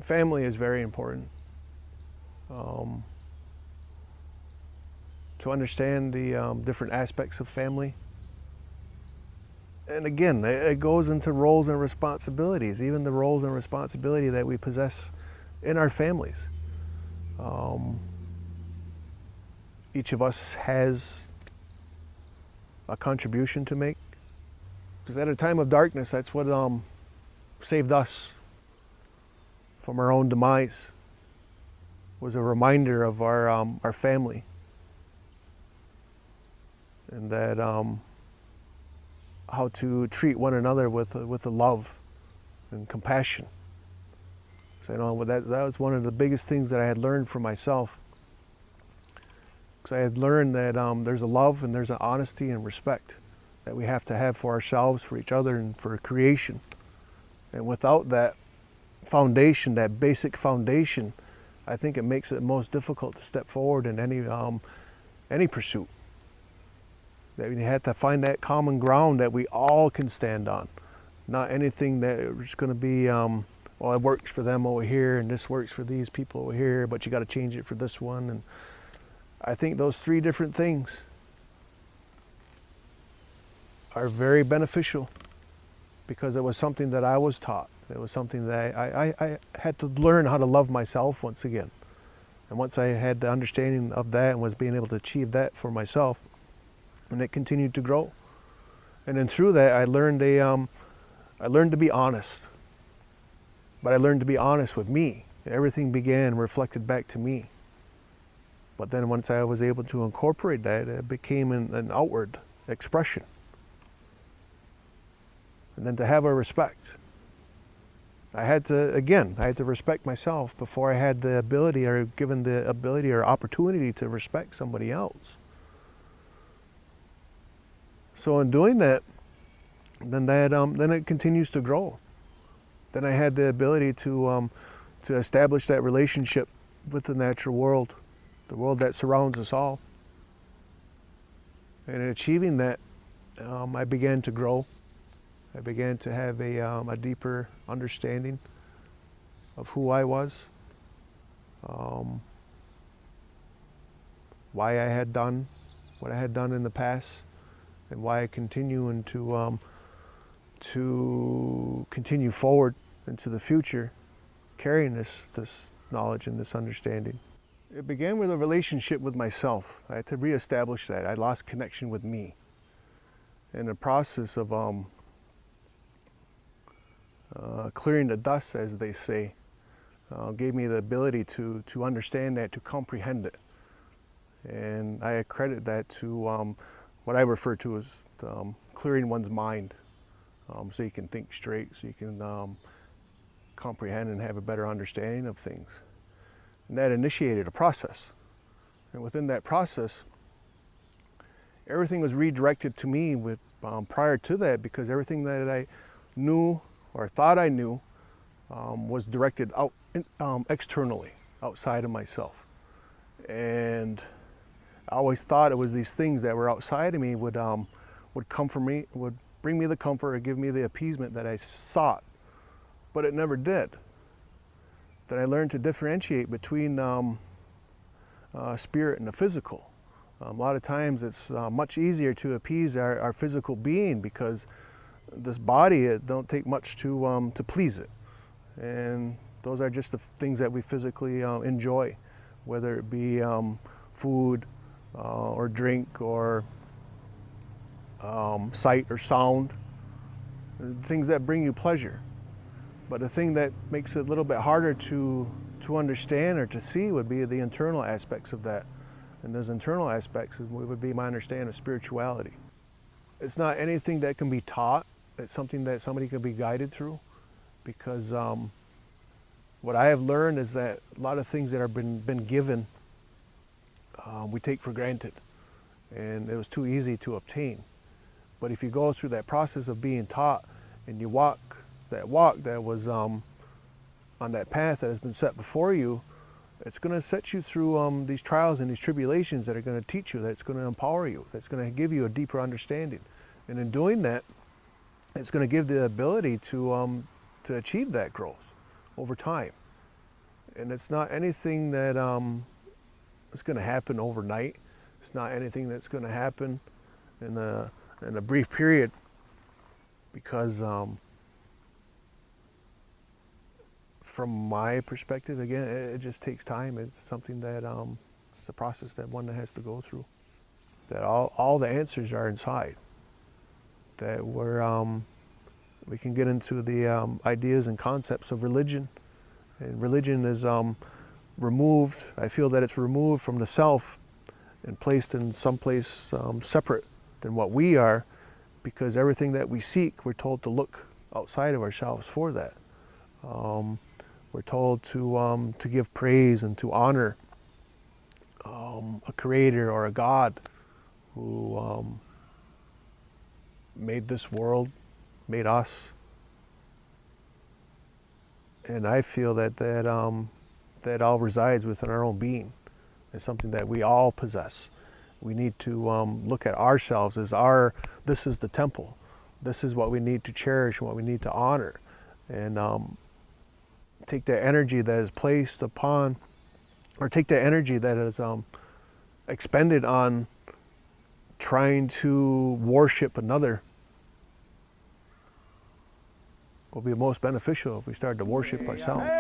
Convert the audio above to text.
Family is very important. Um, to understand the different aspects of family. And again, it goes into roles and responsibilities, even the roles and responsibility that we possess in our families. Each of us has a contribution to make. Because at a time of darkness, that's what saved us from our own demise, was a reminder of our family. And that how to treat one another with a love and compassion. So I know that was one of the biggest things that I had learned for myself. Because I had learned that there's a love and there's an honesty and respect that we have to have for ourselves, for each other, and for creation. And without that foundation, that basic foundation, I think it makes it most difficult to step forward in any pursuit. That we had to find that common ground that we all can stand on. Not anything that is going to be, well, it works for them over here and this works for these people over here, but you got to change it for this one. And I think those three different things are very beneficial because it was something that I was taught. It was something that I had to learn how to love myself once again. And once I had the understanding of that and was being able to achieve that for myself, and it continued to grow. And then through that, I learned to be honest. But I learned to be honest with me. Everything began reflected back to me. But then once I was able to incorporate that, it became an outward expression. And then to have a respect. I had to respect myself before I had the ability or given the ability or opportunity to respect somebody else. So in doing that, then it continues to grow. Then I had the ability to establish that relationship with the natural world, the world that surrounds us all. And in achieving that, I began to grow. I began to have a deeper understanding of who I was, why I had done what I had done in the past, and why I continue to continue forward into the future, carrying this knowledge and this understanding. It began with a relationship with myself. I had to reestablish that. I lost connection with me. In the process of clearing the dust, as they say, gave me the ability to understand that, to comprehend it. And I accredit that to what I refer to as clearing one's mind, so you can think straight, so you can comprehend and have a better understanding of things. And that initiated a process. And within that process, everything was redirected to me prior to that, because everything that I knew or thought I knew was directed out externally, outside of myself. And I always thought it was these things that were outside of me would comfort me, would bring me the comfort or give me the appeasement that I sought, but it never did. Then I learned to differentiate between spirit and the physical. A lot of times it's much easier to appease our physical being because this body, it don't take much to please it. And those are just the things that we physically enjoy, whether it be food, or drink, or sight or sound, things that bring you pleasure. But the thing that makes it a little bit harder to understand or to see would be the internal aspects of that. And those internal aspects would be my understanding of spirituality. It's not anything that can be taught. It's something that somebody can be guided through, because what I have learned is that a lot of things that have been given, we take for granted, and it was too easy to obtain. But if you go through that process of being taught and you walk that was on that path that has been set before you, It's going to set you through these trials and these tribulations that are going to teach you, that's going to empower you, that's going to give you a deeper understanding. And in doing that, it's going to give the ability to achieve that growth over time. And it's not anything that is going to happen overnight. It's not anything that's going to happen in a brief period, because from my perspective, again, it just takes time. It's something that it's a process that one has to go through. That all the answers are inside. That we can get into the ideas and concepts of religion, and religion is removed. I feel that it's removed from the self and placed in some place separate than what we are, because everything that we seek, we're told to look outside of ourselves for that. We're told to give praise and to honor a creator or a God who made this world, made us. And I feel that all resides within our own being. It's something that we all possess. We need to look at ourselves as this is the temple. This is what we need to cherish and what we need to honor. And take the energy that is placed upon, or take the energy that is expended on trying to worship another, will be most beneficial if we start to worship ourselves.